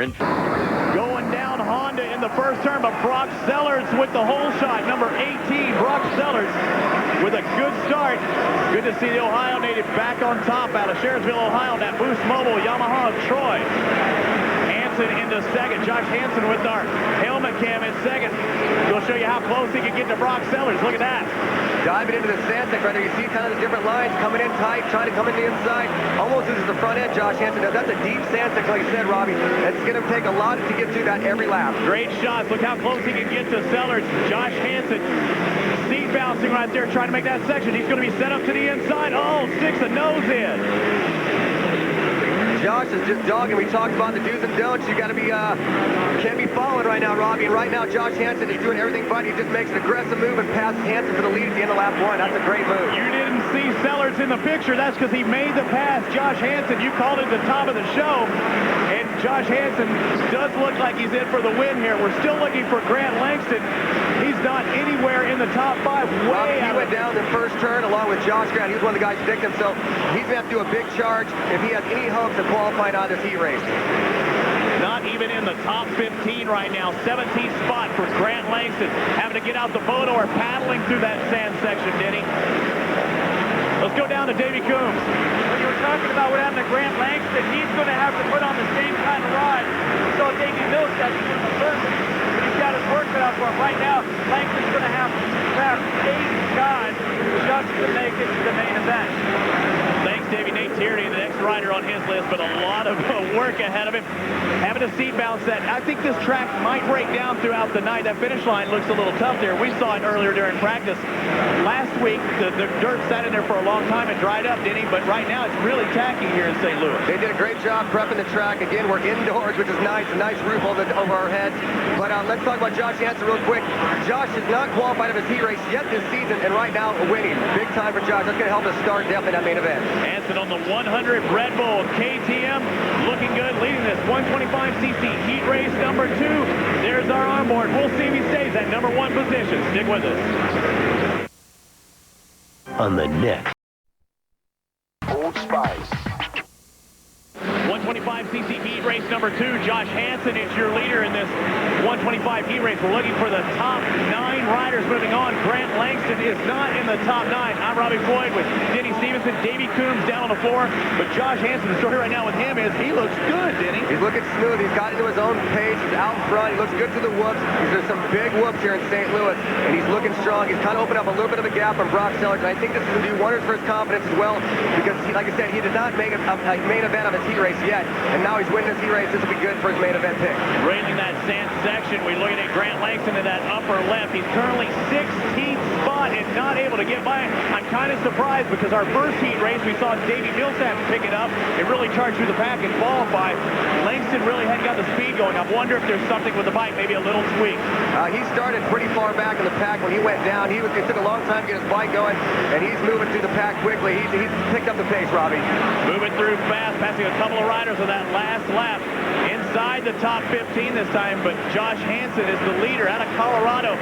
injured. Going down Honda in the first turn, but Brock Sellers with the hole shot. Number 18, Brock Sellers with a good start. Good to see the Ohio native back on top out of Sheriffsville, Ohio. That Boost Mobile Yamaha of Troy. Hansen into second. Josh Hansen with our helmet cam in second. We'll show you how close he can get to Brock Sellers. Look at that. Diving into the sand stick right there. You see kind of the different lines coming in tight, trying to come in the inside. Almost uses the front end, Josh Hansen does. That's a deep sand stick, like you said, Robbie. It's going to take a lot to get through that every lap. Great shots. Look how close he can get to Sellers. Josh Hansen seat bouncing right there, trying to make that section. He's going to be set up to the inside. Oh, sticks a nose in. Josh is just dogging. We talked about the do's and don'ts. You got to be, can't be following right now, Robbie. And right now, Josh Hansen is doing everything but. He just makes an aggressive move and passes Hansen for the lead at the end of lap 1. That's a great move. You didn't see Sellers in the picture. That's because he made the pass. Josh Hansen, you called it the top of the show. And Josh Hansen does look like he's in for the win here. We're still looking for Grant Langston. He's not anywhere in the top 5. He went down the first turn along with Josh Grant. He was one of the guys who picked him, so he's going to have to do a big charge if he has any hopes of qualifying on this heat race. Not even in the top 15 right now. 17th spot for Grant Langston. Having to get out the boat or paddling through that sand section, Denny. Let's go down to Davey Coombs. When you were talking about what happened to Grant Langston, he's going to have to put on the same kind of ride. We saw Davi Millsaps in the first. He's got his work cut out for him. Right now, Langston's going to have to grab 8 guys just to make it to the main event. Thanks, Davey. Nate Tierney, the next rider on his list, but a lot of work ahead of him. Having a seat bounce that I think this track might break down throughout the night. That finish line looks a little tough there. We saw it earlier during practice. Last week, the dirt sat in there for a long time and dried up, didn't he? But right now, it's really tacky here in St. Louis. They did a great job prepping the track. Again, we're indoors, which is nice. A nice roof over our heads. But let's talk about Josh Hansen real quick. Josh has not qualified of his heat race yet this season, and right now, winning. Big time for Josh. That's going to help us start definitely that main event. Hansen on the 100 Red Bull KTM, looking good, leading this 125cc heat race number 2. There's our onboard. We'll see if he stays at number 1 position. Stick with us. On the next Old Spice. 125cc heat race number 2. Josh Hansen is your leader in this 125 heat race. We're looking for the top 9 riders moving on. Grant Langston is not in the top 9. I'm Robbie Floyd with Denny Stevenson. Davey Coombs down on the floor. But Josh Hansen, the story right now with him is he looks good, Denny. He's looking smooth. He's got into his own pace. He's out in front. He looks good to the whoops. There's some big whoops here in St. Louis, and he's looking strong. He's kind of opened up a little bit of a gap from Brock Sellers, and I think this is going to do wonders for his confidence as well, because, like I said, he did not make a main event of his heat race yet, and now he's winning his heat race. This will be good for his main event pick. Railing that sand section, we're looking at Grant Langston in that upper left. He's currently 16th spot and not able to get by. I'm kind of surprised because our first heat race, we saw Davi Millsaps pick it up and really charge through the pack and qualify. Langston really hadn't got the speed going. I wonder if there's something with the bike, maybe a little tweak. He started pretty far back in the pack when he went down. It took a long time to get his bike going, and he's moving through the pack quickly. He's picked up the pace, Robbie. Moving through fast, passing a couple of riders on that last lap. Inside the top 15 this time, but Josh Hansen is the leader out of Colorado.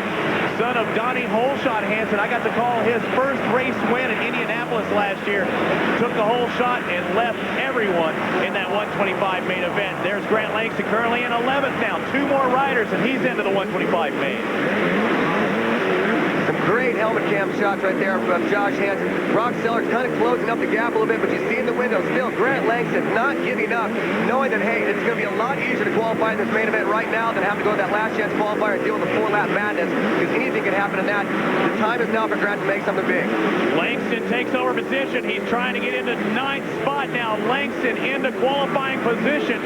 Son of Donnie Holeshot Hansen. I got to call his first race win in Indianapolis last year. Took the whole shot and left everyone in that 125 main event. There's Grant Langston currently in 11th now. 2 more riders and he's into the 125 main. Some great helmet cam shots right there from Josh Hansen. Brock Sellers kind of closing up the gap a little bit, but you see in the window still Grant Langston not giving up, knowing that, hey, it's going to be a lot easier to qualify in this main event right now than have to go to that last chance qualifier and deal with the 4-lap madness, because anything can happen in that. The time is now for Grant to make something big. Langston takes over position. He's trying to get into 9th spot now. Langston into qualifying position.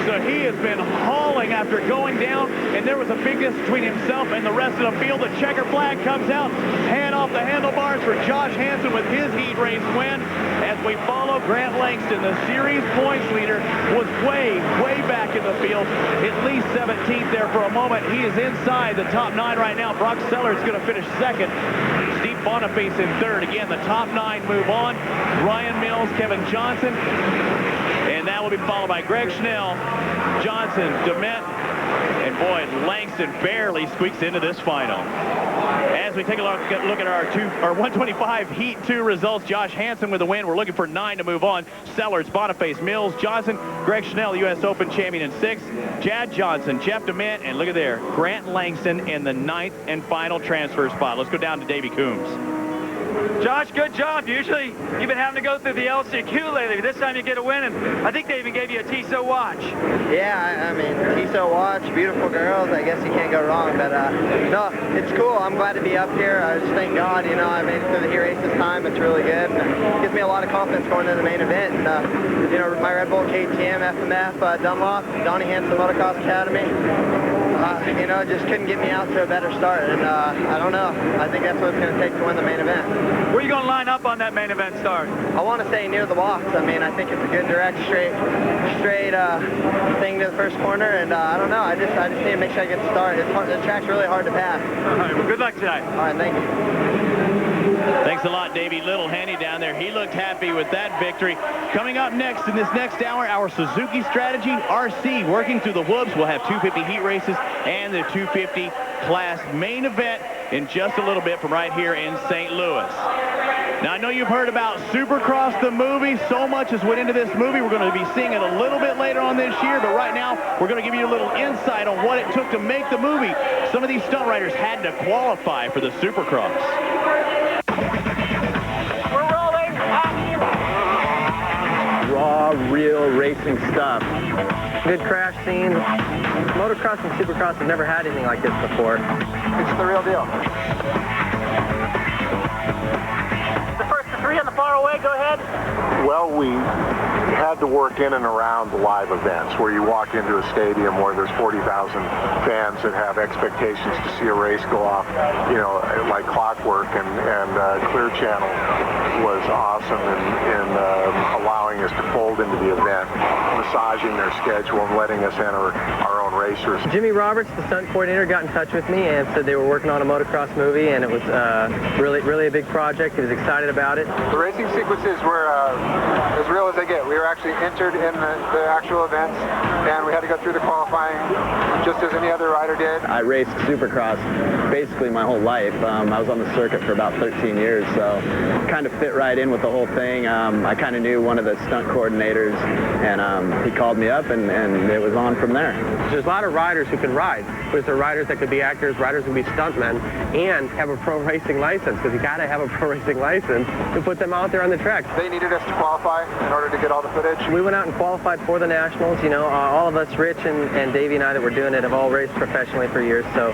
So he has been hauling after going down, and there was a big difference between himself and the rest of the field. The checker flag comes out, hand off the handlebars for Josh Hansen with his heat race win. As we follow Grant Langston, the series points leader, was way back in the field, at least 17th there for a moment. He is inside the top 9 right now. Brock Sellers is going to finish 2nd. Steve Boniface in 3rd. Again, the top 9 move on. Ryan Mills, Kevin Johnson, and that will be followed by Greg Schnell, Johnson, Demet, And boy, Langston barely squeaks into this final. As we take a look at our 125 Heat 2 results, Josh Hansen with the win. We're looking for 9 to move on. Sellers, Boniface, Mills, Johnson, Greg Schnell, U.S. Open champion in 6. Jad Johnson, Jeff DeMint, and look at there, Grant Langston in the 9th and final transfer spot. Let's go down to Davey Coombs. Josh, good job. Usually you've been having to go through the LCQ lately. This time you get a win, and I think they even gave you a Tissot watch. Yeah, I mean, Tissot watch, beautiful girls. I guess you can't go wrong. But no, it's cool. I'm glad to be up here. I just thank God, you know, I made it through the heat race this time. It's really good. It gives me a lot of confidence going into the main event. And, you know, my Red Bull, KTM, FMF, Dunlop, Donnie Hansen Motocross Academy. You know, just couldn't get me out to a better start. And I don't know. I think that's what it's going to take to win the main event. Where are you going to line up on that main event start? I want to stay near the box. I mean, I think it's a good direct, straight thing to the first corner. And I don't know. I just need to make sure I get the start. The track's really hard to pass. All right. Well, good luck tonight. All right. Thank you. Thanks a lot, Davey. Little handy down there. He looked happy with that victory. Coming up next in this next hour, our Suzuki strategy, RC, working through the whoops. We'll have 250 heat races and the 250 class main event in just a little bit from right here in St. Louis. Now, I know you've heard about Supercross, the movie. So much has went into this movie. We're going to be seeing it a little bit later on this year, but right now, we're going to give you a little insight on what it took to make the movie. Some of these stunt riders had to qualify for the Supercross. Raw, real racing stuff. Good crash scenes. Motocross and Supercross have never had anything like this before. It's the real deal. The first to 3 on the far away. Go ahead. Well, we had to work in and around the live events where you walk into a stadium where there's 40,000 fans that have expectations to see a race go off, you know, like clockwork, and Clear Channel was awesome in allowing us to fold into the event, massaging their schedule and letting us enter our own racers. Jimmy Roberts, the stunt coordinator, got in touch with me and said they were working on a motocross movie, and it was really a big project. He was excited about it. The racing sequences were as real as they get. We were actually entered in the actual events, and we had to go through the qualifying just as any other rider did. I raced Supercross basically my whole life. I was on the circuit for about 13 years, so kind of fit right in with the whole thing. I kind of knew one of the stunt coordinators, and he called me up, and it was on from there. There's a lot of riders who can ride. There's the riders that could be actors, riders who could be stuntmen, and have a pro racing license, because you got to have a pro racing license to put them out there on the track. They needed us to qualify in order to get all the footage. We went out and qualified for the Nationals. You know, all of us, Rich and Davey and I that were doing it, have all raced professionally for years, so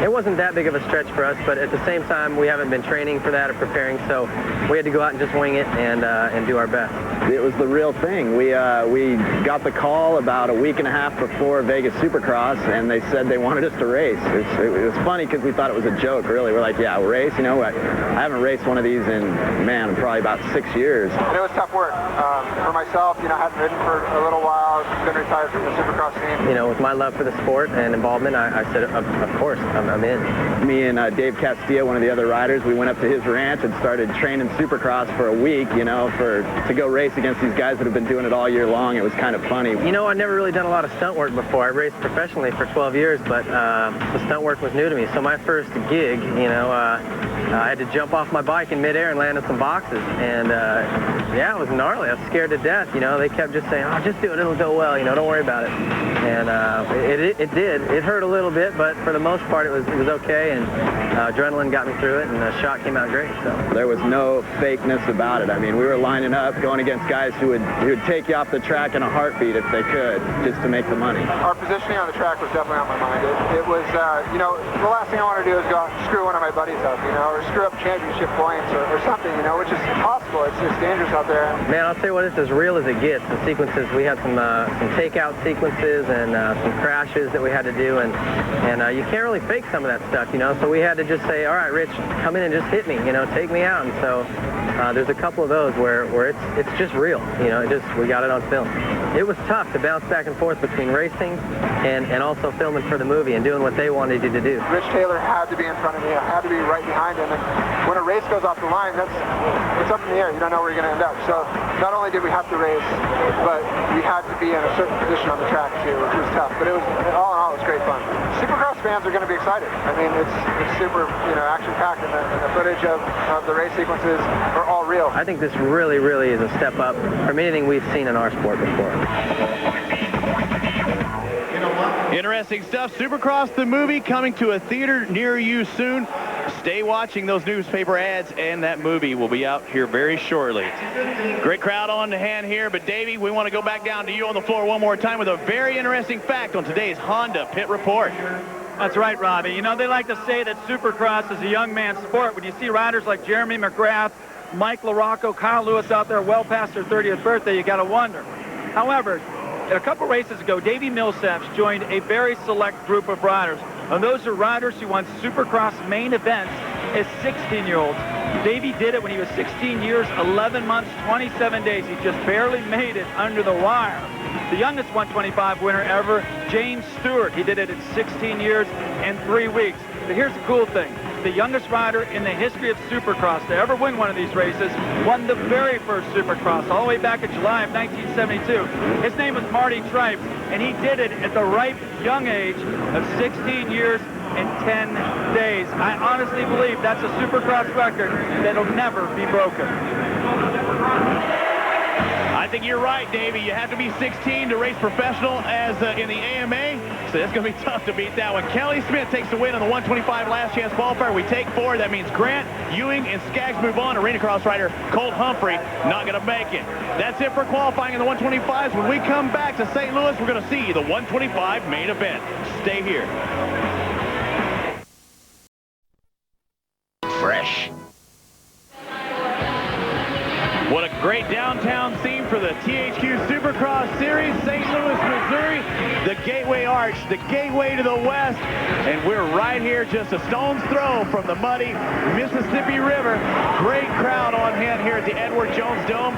it wasn't that big of a stretch for us, but at the same time, we haven't been training for that or preparing, so we had to go out and just wing it and do our best. It was the real thing. We got the call about a week and a half before Vegas Supercross, and they said they wanted us to race. It was funny because we thought it was a joke, really. We're like, yeah, we'll race. You know, I haven't raced one of these in, man, probably about 6 years. And it was tough work. For myself, you know, I hadn't ridden for a little while, been retired from the Supercross scene. You know, with my love for the sport and involvement, I said, of course, I'm in. Me and Dave Castillo, one of the other riders, we went up to his ranch and started training Supercross for a week, you know, to go race against these guys that have been doing it all year long. It was kind of funny. You know, I'd never really done a lot of stunt work before. I raced professionally for 12 years, but the stunt work was new to me. So my first gig, you know, I had to jump off my bike in midair and land in some boxes. And yeah, it was gnarly. I was scared to death. You know, they kept just saying, oh, just do it. It'll go well. You know, don't worry about it. And it did. It hurt a little bit, but for the most part, it was okay. And adrenaline got me through it, and the shot came out great. So there was no fakeness about it. I mean, we were lining up, going against guys who would take you off the track in a heartbeat if they could, just to make the money. Our positioning on the track was definitely on my mind. It was, you know, the last thing I want to do is go out and screw one of my buddies up, you know, or screw up championship points or something, you know, which is possible. It's dangerous out there. Man, I'll tell you what, it's as real as it gets. The sequences, we had some takeout sequences and some crashes that we had to do, and you can't really fake some of that stuff, you know, so we had to just say, all right, Rich, come in and just hit me, you know, take me out. And so there's a couple of those where it's just real, you know, we got it on film. It was tough to bounce back and forth between racing and also filming for the movie and doing what they wanted you to do. Rich Taylor had to be in front of me. I had to be right behind him. And when a race goes off the line, it's up in the air. You don't know where you're going to end up. So not only did we have to race, but we had to be in a certain position on the track too, which was tough. But it was, all in all, it was great fun. Supercross fans are going to be excited. I mean, it's super, action-packed, and the footage of the race sequences are all real. I think this really, really is a step up from anything we've seen in our sport before. Interesting stuff. Supercross the movie coming to a theater near you soon. Stay watching those newspaper ads, and that movie will be out here very shortly. Great crowd on hand here, but Davey, we want to go back down to you on the floor one more time with a very interesting fact on today's Honda Pit Report. That's right, Robbie. You know, they like to say that Supercross is a young man's sport. When you see riders like Jeremy McGrath, Mike LaRocco, Kyle Lewis out there well past their 30th birthday, you got to wonder. However, a couple races ago, Davi Millsaps joined a very select group of riders. And those are riders who won Supercross main events as 16-year-olds. Davey did it when he was 16 years, 11 months, 27 days. He just barely made it under the wire. The youngest 125 winner ever, James Stewart. He did it at 16 years and 3 weeks. But here's the cool thing. The youngest rider in the history of Supercross to ever win one of these races won the very first Supercross all the way back in July of 1972. His name was Marty Tripe, and he did it at the ripe young age of 16 years and 10 days. I honestly believe that's a Supercross record that'll never be broken. I think you're right, Davey. You have to be 16 to race professional as in the AMA, so it's going to be tough to beat that one. Kelly Smith takes the win on the 125 last chance qualifier. We take 4. That means Grant, Ewing, and Skaggs move on. Arena cross rider Colt Humphrey not going to make it. That's it for qualifying in the 125s. When we come back to St. Louis, we're going to see the 125 main event. Stay here. Fresh. What a great downtown scene for the THQ Supercross Series, St. Louis, Missouri, the Gateway Arch, the gateway to the west, and we're right here just a stone's throw from the muddy Mississippi River. Great crowd on hand here at the Edward Jones Dome.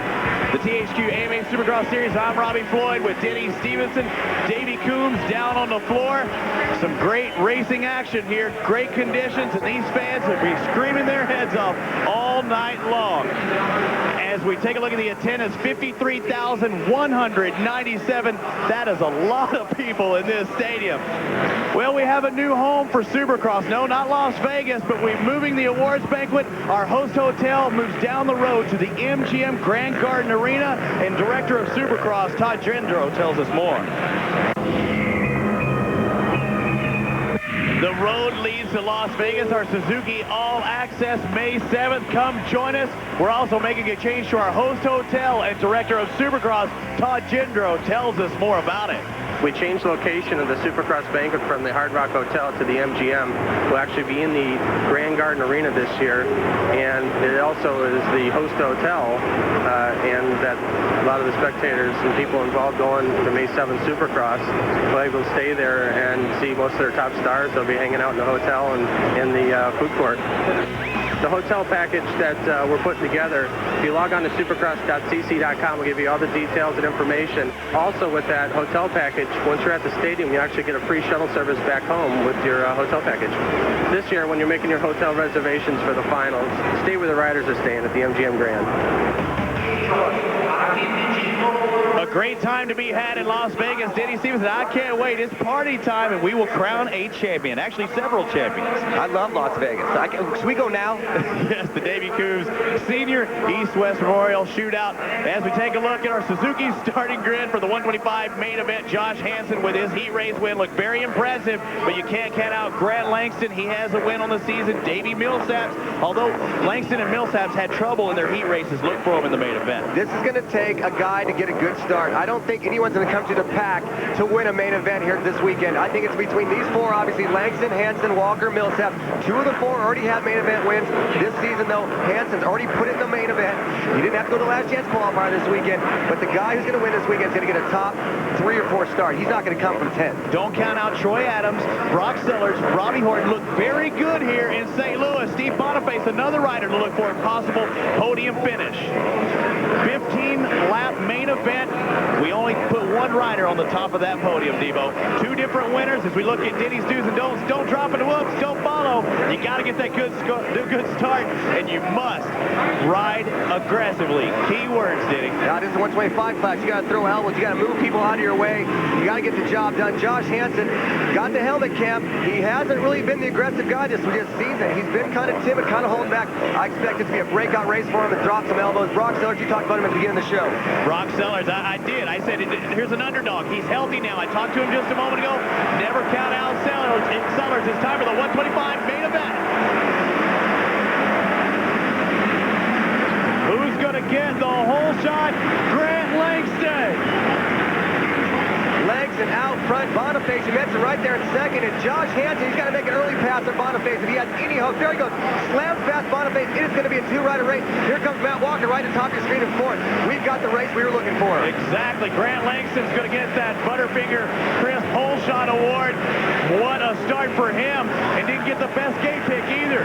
The THQ AMA Supercross Series. I'm Robbie Floyd with Denny Stevenson, Davey Coombs down on the floor. Some great racing action here, great conditions, and these fans will be screaming their heads off all night long. As we take a look at the attendance, 53,197. That is a lot of people in this stadium. Well, we have a new home for Supercross. No, not Las Vegas, but we're moving the awards banquet. Our host hotel moves down the road to the MGM Grand Garden Arena, and Director of Supercross, Todd Gendro, tells us more. The road leads to Las Vegas, our Suzuki All Access, May 7th. Come join us. We're also making a change to our host hotel, and Director of Supercross, Todd Gendro, tells us more about it. We changed location of the Supercross banquet from the Hard Rock Hotel to the MGM. We'll actually be in the Grand Garden Arena this year, and it also is the host hotel, and that a lot of the spectators and people involved going to May 7th Supercross will be able to stay there and see most of their top stars. They'll be hanging out in the hotel and in the food court. The hotel package that we're putting together, if you log on to supercross.cc.com, we'll give you all the details and information. Also with that hotel package, once you're at the stadium, you actually get a free shuttle service back home with your hotel package. This year, when you're making your hotel reservations for the finals, stay where the riders are staying at the MGM Grand. A great time to be had in Las Vegas. Denny Stevenson, I can't wait. It's party time, and we will crown a champion. Actually, several champions. I love Las Vegas. Should we go now? Yes, the Davey Coombs Senior East-West Memorial Shootout. As we take a look at our Suzuki starting grid for the 125 main event, Josh Hansen with his heat race win looked very impressive, but you can't count out Grant Langston. He has a win on the season. Davi Millsaps, although Langston and Millsaps had trouble in their heat races, look for him in the main event. This is going to take a guy to get a good start. I don't think anyone's going to come to the pack to win a main event here this weekend. I think it's between these four, obviously, Langston, Hansen, Walker, Millsaps. 2 of the 4 already have main event wins. This season, though, Hansen's already put in the main event. He didn't have to go to the last chance qualifier this weekend, but the guy who's going to win this weekend is going to get a top 3 or 4 start. He's not going to come from 10. Don't count out Troy Adams, Brock Sellers, Robbie Horton look very good here in St. Louis. Steve Boniface, another rider to look for a possible podium finish. 15-lap main event. We only put one one rider on the top of that podium, Debo. Two different winners. As we look at Denny's do's and don'ts, don't drop in the whoops, don't follow. You got to get that good start, and you must ride aggressively. Key words, Denny. Now, this is a 125 class. You got to throw helmets. You got to move people out of your way. You got to get the job done. Josh Hansen got the helmet cam. He hasn't really been the aggressive guy this season. He's been kind of timid, kind of holding back. I expect it to be a breakout race for him and drop some elbows. Brock Sellers, you talked about him at the beginning of the show. Brock Sellers, I did. I said, here's an underdog. He's healthy now. I talked to him just a moment ago. Never count out Sellers. It's time for the 125 main event. Who's going to get the whole shot? Grant Langston. Langston out front. Boniface, you mentioned right there in second. And Josh Hansen, he's got to make an early pass on Boniface if he has any hope. There he goes. Slams past Boniface. It is going to be a two-rider race. Here comes Matt Walker right at the top of your screen in fourth. We've got the race we were looking for. Exactly. Grant Langston's going to get that Butterfinger Crisp Hole Shot Award. What a start for him. And didn't get the best gate pick either.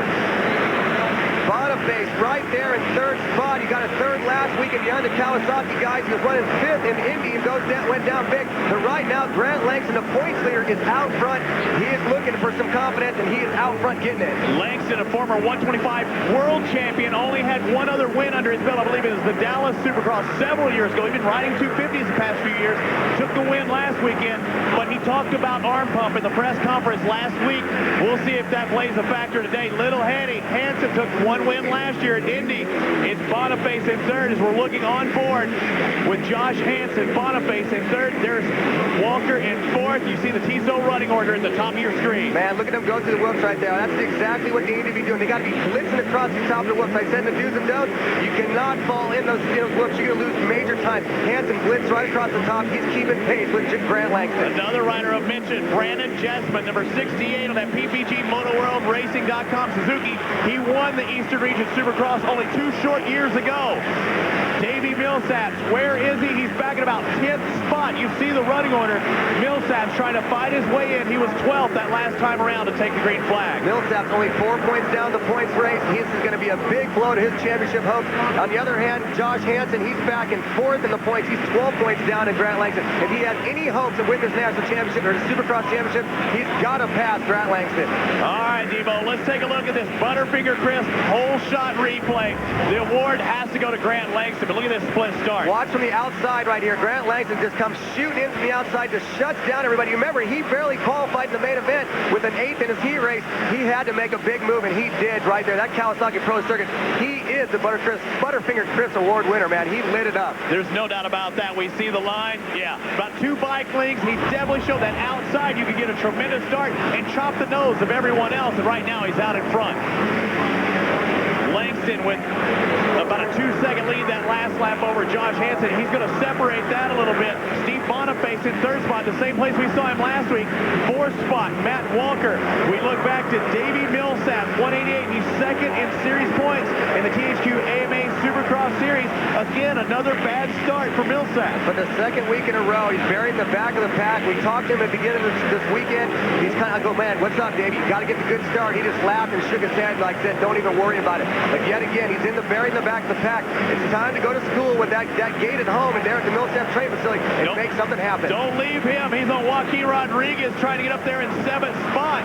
Boniface right there in third spot. He got a third last week behind the Kawasaki guys. He was running fifth in Indy and went down big. But right now, Grant Langston, the points leader, is out front. He is looking for some confidence, and he is out front getting it. Langston, a former 125 world champion, only had one other win under his belt. I believe it was the Dallas Supercross several years ago. He's been riding 250s the past few years. Took the win last weekend, but he talked about arm pump in the press conference last week. We'll see if that plays a factor today. Little Hetty, Hansen took one win last year at Indy. It's Boniface in third as we're looking on board with Josh Hansen. Boniface in third. There's Walker in fourth. You see the TSO running order at the top of your screen. Man, look at them go through the whoops right there. That's exactly what they need to be doing. They got to be blitzing across the top of the whoops. I said in the do's and don'ts, you cannot fall in those whoops. You're going to lose major time. Hansen blitz right across the top. He's keeping pace with Grant Langston. Another rider of mention, Branden Jesseman, number 68 on that PPG Moto World Racing.com Suzuki. He won the Eastern Region Supercross only 2 short years ago. Davi Millsaps, where is he? He's back at about 10th spot. You see the running order. Millsaps trying to fight his way in. He was 12th that last time around to take the green flag. Millsaps only 4 points down the points race. This is going to be a big blow to his championship hopes. On the other hand, Josh Hansen, he's back in 4th in the points. He's 12 points down in Grant Langston. If he has any hopes of winning this national championship or the Supercross championship, he's got to pass Grant Langston. All right, Devo, let's take a look at this Butterfinger Crisp whole shot replay. The award has to go to Grant Langston, but look at this split start. Watch from the outside right here. Grant Langston just comes shooting in from the outside, just shuts down everybody. Remember, he barely qualified in the main event with an 8th in his heat race. He had to make a big move, and he did right there. That Kawasaki Pro Circuit, he is the Butterfinger Crisp Award winner, man. He lit it up. There's no doubt about that. We see the line. Yeah, about 2 bike links. He definitely showed that outside you could get a tremendous start and chop the nose of everyone else, and right now he's out in front. Langston with about a 2-second lead that last lap over Josh Hansen. He's going to separate that a little bit. Steve Boniface in third spot, the same place we saw him last week. 4th spot, Matt Walker. We look back to Davi Millsaps, 188. He's second in series points in the THQ AMA Supercross Series. Again, another bad start for Millsaps. For the second week in a row, he's buried in the back of the pack. We talked to him at the beginning of this weekend. He's kind of, I go, man, what's up, Davey? You got to get the good start. He just laughed and shook his head like said, don't even worry about it. But yet again, he's buried in the back of the pack. It's time to go to school with that gate at home and there at the Millsaps training facility and make something happen. Don't leave him. He's on Joaquim Rodrigues trying to get up there in 7th spot.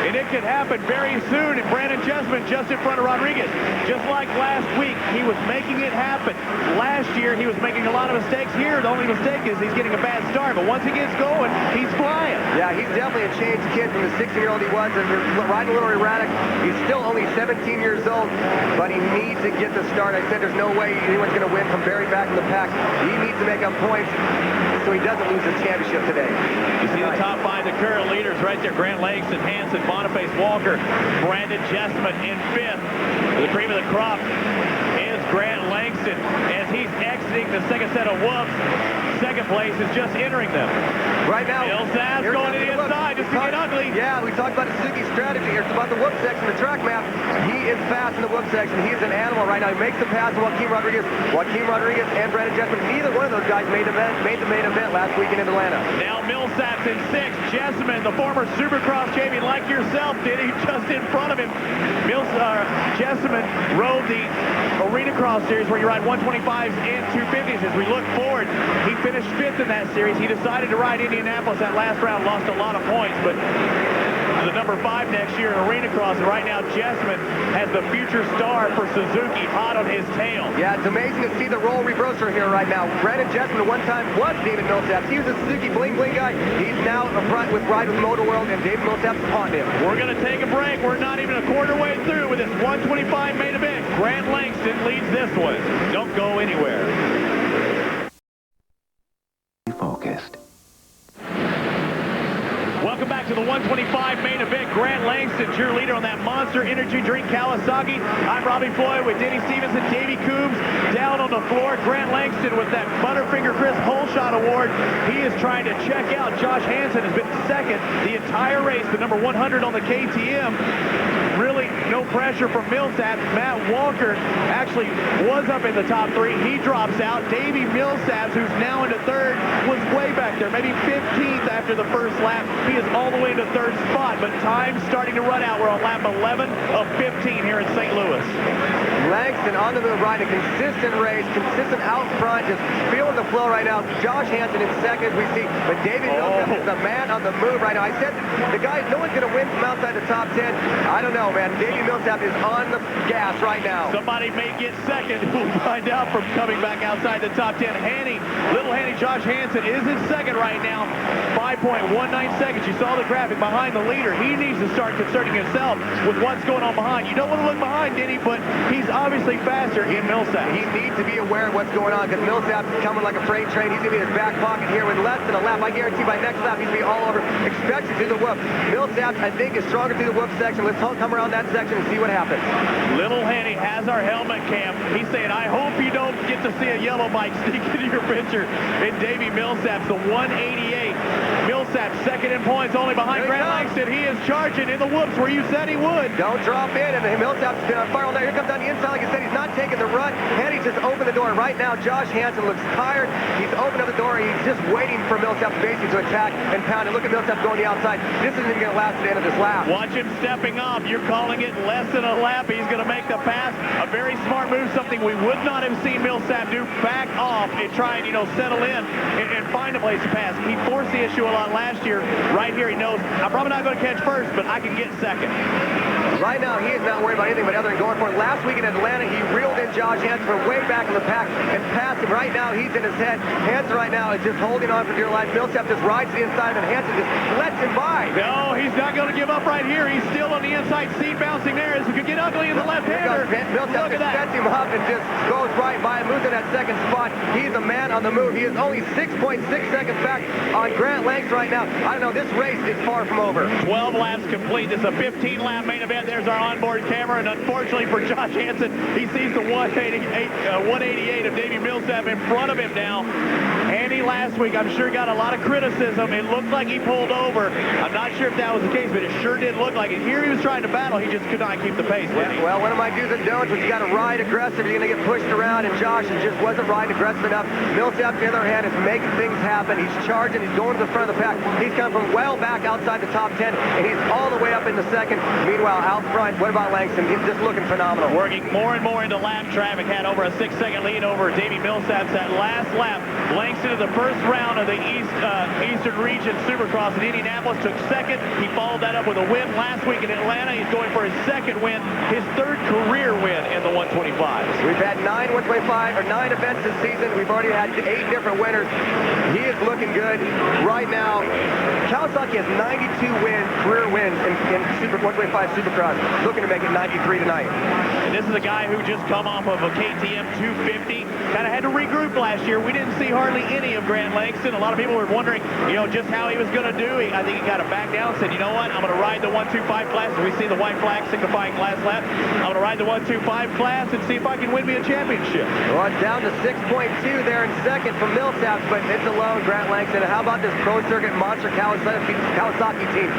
And it could happen very soon. And Branden Jesseman just in front of Rodrigues. Just like last week, he was making it happen. Last year, he was making a lot of mistakes. Here, the only mistake is he's getting a bad start. But once he gets going, he's flying. Yeah, he's definitely a changed kid from the 16-year-old he was. And riding a little erratic. He's still only 17 years old, but he needs to get the start. I said there's no way anyone's going to win from buried back in the pack. He needs to make up points so he doesn't lose his championship today. You see the top 5, the current leaders right there. Grant Langston, Hansen, Boniface, Walker, Branden Jesseman in 5th. The cream of the crop is Grant Langston as he's exiting the second set of whoops. Second place is just entering them. Right now, Millsaps going to the inside. this could get ugly. Yeah, we talked about the Suzuki strategy here. It's about the whoop section, the track map. He is fast in the whoop section. He is an animal right now. He makes the pass to Joaquim Rodrigues. Joaquim Rodrigues and Branden Jesseman, neither one of those guys made the main event last weekend in Atlanta. Now Millsaps in 6th. Jesseman, the former Supercross champion like yourself, did he just in front of him. Jesseman rode the Arena Cross Series where you ride 125s and 250s. As we look forward, he finished 5th in that series. He decided to ride Indianapolis that last round, lost a lot of points, but the number 5 next year in Arena Cross. And right now, Jesseman has the future star for Suzuki hot on his tail. Yeah, it's amazing to see the role reverser here right now. Branden Jesseman one time was David Millsaps. He was a Suzuki bling bling guy. He's now with Ride with Motor World, and David Millsaps upon him. We're going to take a break. We're not even a quarter way through with this 125 main event. Grant Langston leads this one. Don't go anywhere. Focused. Welcome back to the 125 main event. Grant Langston, your leader on that Monster Energy Drink Kawasaki. I'm Robbie Floyd with Denny Stevenson, Davey Coombs down on the floor. Grant Langston with that Butterfinger Chris Hole Shot Award. He is trying to check out. Josh Hansen has been 2nd the entire race, the number 100 on the KTM. Really no pressure from Millsaps. Matt Walker actually was up in the top 3. He drops out. Davi Millsaps, who's now into 3rd, was way back there, maybe 15th after the first lap. He is all the way into 3rd spot, but time's starting to run out. We're on lap 11 of 15 here in St. Louis. Langston on the move, riding a consistent race, consistent out front, just feeling the flow right now. Josh Hansen in 2nd, we see, but David Millsaps is the man on the move right now. I said the guy, no one's going to win from outside the top 10. I don't know, man. David Millsaps is on the gas right now. Somebody may get 2nd. We'll find out from coming back outside the top 10. Little Hanny Josh Hansen is in 2nd right now. 5.19 seconds. You saw the graphic behind the leader. He needs to start concerning himself with what's going on behind. You don't want to look behind, Denny, but he's obviously faster in Millsaps. He needs to be aware of what's going on because Millsaps is coming like a freight train. He's going to be in his back pocket here with less than a lap. I guarantee by next lap he's going to be all over. Expect to do the whoop. Millsaps, I think, is stronger through the whoop section. Let's come around that section and see what happens. Little Henny has our helmet cam. He's saying, I hope you don't get to see a yellow bike sneak into your picture. And Davi Millsaps, the 188. Millsaps 2nd in points, only behind Grant Langston. He is charging in the whoops where you said he would. Don't drop in, and Millsaps has been on fire all night. Here comes down the inside. Like I said, he's not taking the run. Henny just opened the door. Right now, Josh Hansen looks tired. He's opened up the door. He's just waiting for Millsaps basically to attack and pound. And look at Millsaps going to the outside. This isn't going to last to the end of this lap. Watch him stepping off. You're calling it less than a lap. He's going to make the pass. A very smart move, something we would not have seen Millsaps do. Back off and try and, settle in and find a place to pass. He forced the issue a lot last year. Right here, he knows, I'm probably not going to catch first, but I can get 2nd. Right now, he is not worried about anything but other than going for it. Last week in Atlanta, he reeled in Josh Hansen from way back in the pack and passed him. Right now, he's in his head. Hansen right now is just holding on for dear life. Millsaps just rides to the inside, and Hansen just lets him by. No, he's not going to give up right here. He's still on the inside seat, bouncing there. This could get ugly in the left-hander. Millsaps just sets him up and just goes right by him, moves to that 2nd spot. He's a man on the move. He is only 6.6 seconds back on Grant Langston right now. I don't know, this race is far from over. 12 laps complete. This is a 15-lap main event. There's our onboard camera, and unfortunately for Josh Hansen, he sees the 188 of Davi Millsaps in front of him now. Andy last week, I'm sure, got a lot of criticism. It looked like he pulled over. I'm not sure if that was the case, but it sure did look like it. Here he was trying to battle. He just could not keep the pace, did he? Well, one of my do's and don'ts was you got to ride aggressive. You're going to get pushed around, and Josh just wasn't riding aggressive enough. Millsaps, on the other hand, is making things happen. He's charging. He's going to the front of the pack. He's come from well back outside the top 10, and he's all the way up into 2nd. Meanwhile, out front, what about Langston? He's just looking phenomenal. Working more and more into lap traffic. Had over a 6-second lead over Davi Millsaps that last lap. Langston in the first round of the Eastern Region Supercross in Indianapolis took 2nd. He followed that up with a win last week in Atlanta. He's going for his 2nd win, his 3rd career win in the 125s. We've had 9 events this season. We've already had 8 different winners. He is looking good right now. Kawasaki has 92 career wins in 125 Supercross. Looking to make it 93 tonight. And this is a guy who just come off of a KTM 250. Kind of had to regroup last year. We didn't see hardly any of Grant Langston. A lot of people were wondering, just how he was going to do. I think he got it back down and said, you know what, I'm going to ride the 125 class. We see the white flag signifying qualifying last lap. I'm going to ride the 125 class and see if I can win me a championship. Well, it's down to 6.2 there in second from Millsaps, but it's alone, Grant Langston. And how about this Pro Circuit Monster Kawasaki team?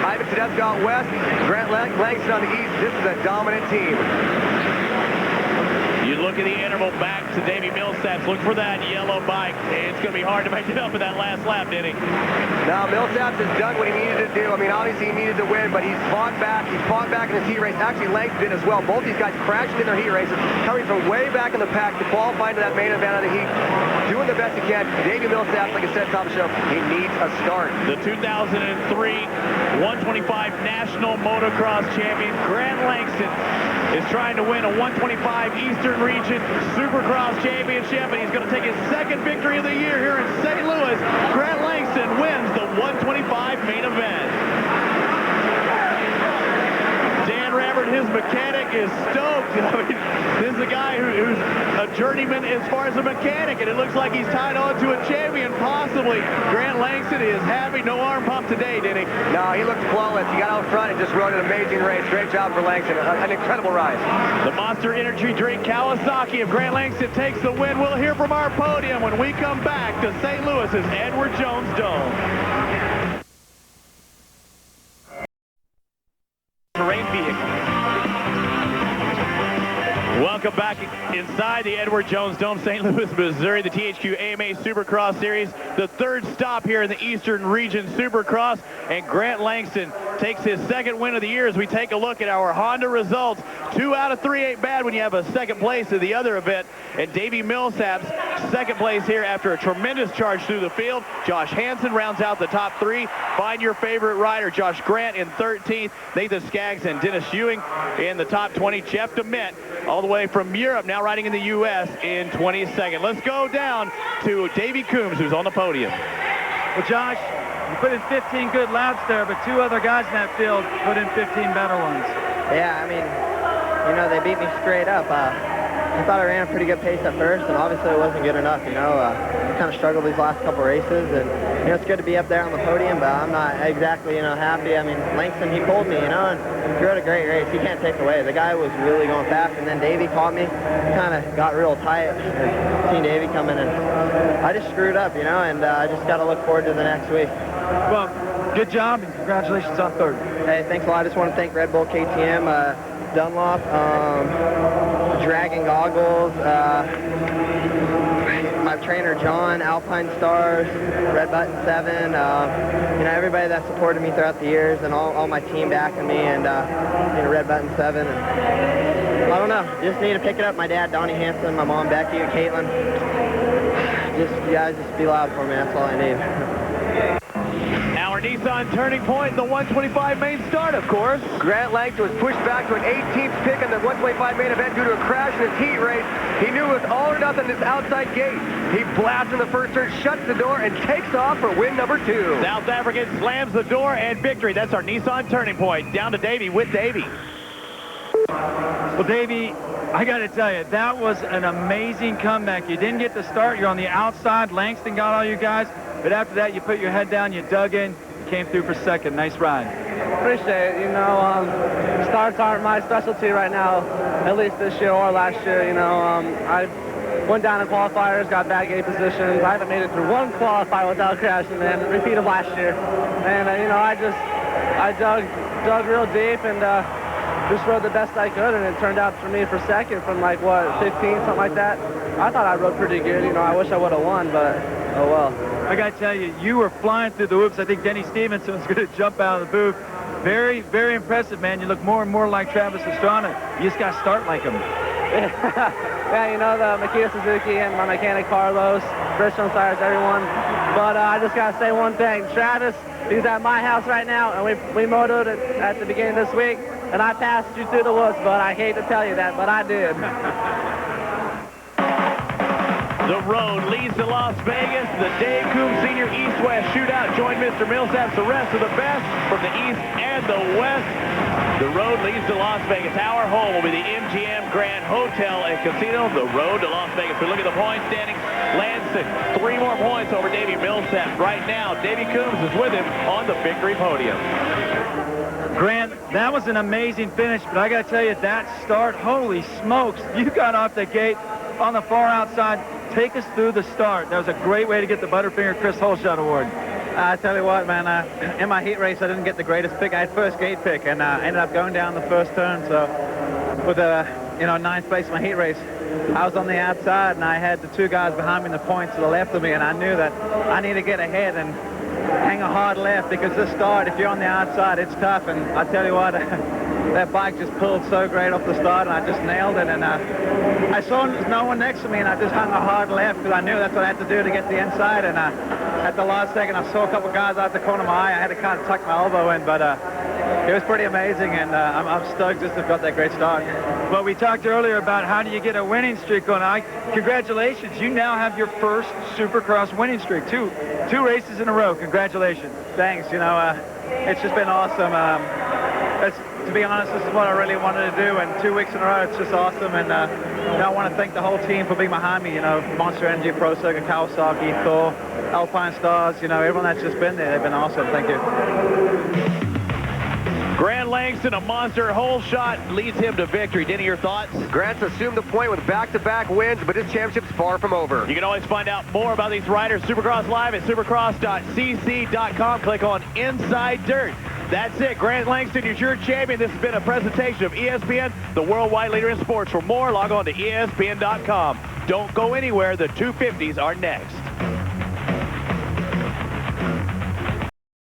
Ivan Tedesco out west, Grant Langston on the east. This is a dominant team. You look at the interval back to Davi Millsaps. Look for that yellow bike. It's going to be hard to make it up in that last lap, Denny. Now, Millsaps has done what he needed to do. I mean, obviously he needed to win, but he's fought back. He's fought back in his heat race. Actually, Langston did as well. Both these guys crashing in their heat races, coming from way back in the pack to qualify into that main event of the heat. Doing the best he can. Davi Millsaps, like I said, top of the show, he needs a start. The 2003 125 National Motocross Champion, Grant Langston, is trying to win a 125 Eastern Region Supercross Championship, and he's going to take his second victory of the year here in St. Louis. Grant Langston wins the 125 main event. Dan Rabbert, his mechanic, is stoked. I mean, this is a guy who's a journeyman as far as a mechanic, and it looks like he's tied on to a champion, possibly. Grant Langston is having no arm pump today, did he? No, he looked flawless. He got out front and just rode an amazing race. Great job for Langston. An incredible ride. The Monster Energy Drink Kawasaki of Grant Langston takes the win. We'll hear from our podium when we come back to St. Louis's Edward Jones Dome. Terrain vehicle. Welcome back inside the Edward Jones Dome, St. Louis, Missouri, the THQ AMA Supercross Series, the third stop here in the Eastern Region Supercross, and Grant Langston takes his second win of the year as we take a look at our Honda results. 2 out of 3 ain't bad when you have a second place in the other event, and Davi Millsaps, second place here after a tremendous charge through the field. Josh Hansen rounds out the top 3. Find your favorite rider. Josh Grant in 13th, Nathan Skaggs and Dennis Ewing in the top 20. Jeff DeMint, all the way from Europe, now riding in the U.S. in 22nd. Let's go down to Davey Coombs, who's on the podium. Well, Josh, you put in 15 good laps there, but 2 other guys in that field put in 15 better ones. Yeah, I mean, you know, they beat me straight up. I thought I ran a pretty good pace at first, and obviously it wasn't good enough, you know. I kind of struggled these last couple races, and, you know, it's good to be up there on the podium, but I'm not exactly, you know, happy. I mean, Langston, he pulled me, you know, and he rode a great race. He can't take away. The guy was really going fast, and then Davey caught me, kind of got real tight, and seen Davey coming, and I just screwed up, you know, and I just got to look forward to the next week. Well, good job, and congratulations on third. Hey, thanks a lot. I just want to thank Red Bull, KTM, Dunlop, Dragon Goggles, my trainer John, Alpine Stars, Red Button 7, you know, everybody that supported me throughout the years, and all my team backing me, and you know, Red Button 7. And I don't know, just need to pick it up. My dad, Donnie Hansen, my mom, Becky, and Caitlin. You guys just be loud for me. That's all I need. Our Nissan turning point in the 125 main start, of course. Grant Langston was pushed back to an 18th pick in the 125 main event due to a crash in his heat race. He knew it was all or nothing this outside gate. He blasts in the first turn, shuts the door, and takes off for win number 2. South African slams the door, and victory. That's our Nissan turning point. Down to Davey with Davey. Well, Davey, I got to tell you, that was an amazing comeback. You didn't get the start. You're on the outside. Langston got all you guys. But after that, you put your head down, you dug in, you came through for second. Nice ride. Appreciate it. You know, starts aren't my specialty right now, at least this year or last year. You know, I went down in qualifiers, got back 8 positions. I haven't made it through one qualifier without crashing, man. Repeat of last year. And, you know, I dug real deep and just rode the best I could, and it turned out for me for second from, like, what, 15, something like that. I thought I rode pretty good. You know, I wish I would have won, but oh well. I got to tell you, you were flying through the whoops. I think Denny Stevenson's going to jump out of the booth. Very, very impressive, man. You look more and more like Travis Pastrana. You just got to start like him. Yeah, you know, the Makita Suzuki and my mechanic Carlos, Bridgestone Tires, everyone. But I just got to say one thing. Travis, he's at my house right now, and we motoed it at the beginning of this week, and I passed you through the woods, but I hate to tell you that, but I did. The road leads to Las Vegas. The Dave Coombs Senior East-West Shootout. Join Mr. Millsaps, the rest of the best from the East and the West. The road leads to Las Vegas. Our home will be the MGM Grand Hotel and Casino. The road to Las Vegas. We look at the point standings. Langston, 3 more points over Davi Millsaps. Right now, Davey Coombs is with him on the victory podium. Grant, that was an amazing finish, but I got to tell you, that start, holy smokes, you got off the gate on the far outside. Take us through the start. That was a great way to get the Butterfinger Chris Holshot Award. I tell you what, man, in my heat race, I didn't get the greatest pick. I had first gate pick, and I ended up going down the first turn. So with a, 9th place in my heat race, I was on the outside, and I had the 2 guys behind me in the points to the left of me, and I knew that I need to get ahead and hang a hard left, because this start, if you're on the outside, it's tough. And I tell you what, that bike just pulled so great off the start, and I just nailed it. And I saw no one next to me, and I just hung a hard left, because I knew that's what I had to do to get the inside. And at the last second, I saw a couple guys out the corner of my eye. I had to kind of tuck my elbow in, but it was pretty amazing, and I'm stoked just to have got that great start. Well, we talked earlier about how do you get a winning streak going. Congratulations, you now have your first Supercross winning streak. Two races in a row. Congratulations. Thanks. It's just been awesome. To be honest, this is what I really wanted to do, and 2 weeks in a row, it's just awesome. And I want to thank the whole team for being behind me. Monster Energy, Pro Circuit, Kawasaki, Thor, Alpine Stars. Everyone that's just been there, they've been awesome. Thank you. Grant Langston, a monster hole shot, leads him to victory. Denny, your thoughts? Grant's assumed the point with back-to-back wins, but his championship's far from over. You can always find out more about these riders. Supercross Live at supercross.cc.com. Click on Inside Dirt. That's it. Grant Langston is your champion. This has been a presentation of ESPN, the worldwide leader in sports. For more, log on to ESPN.com. Don't go anywhere. The 250s are next.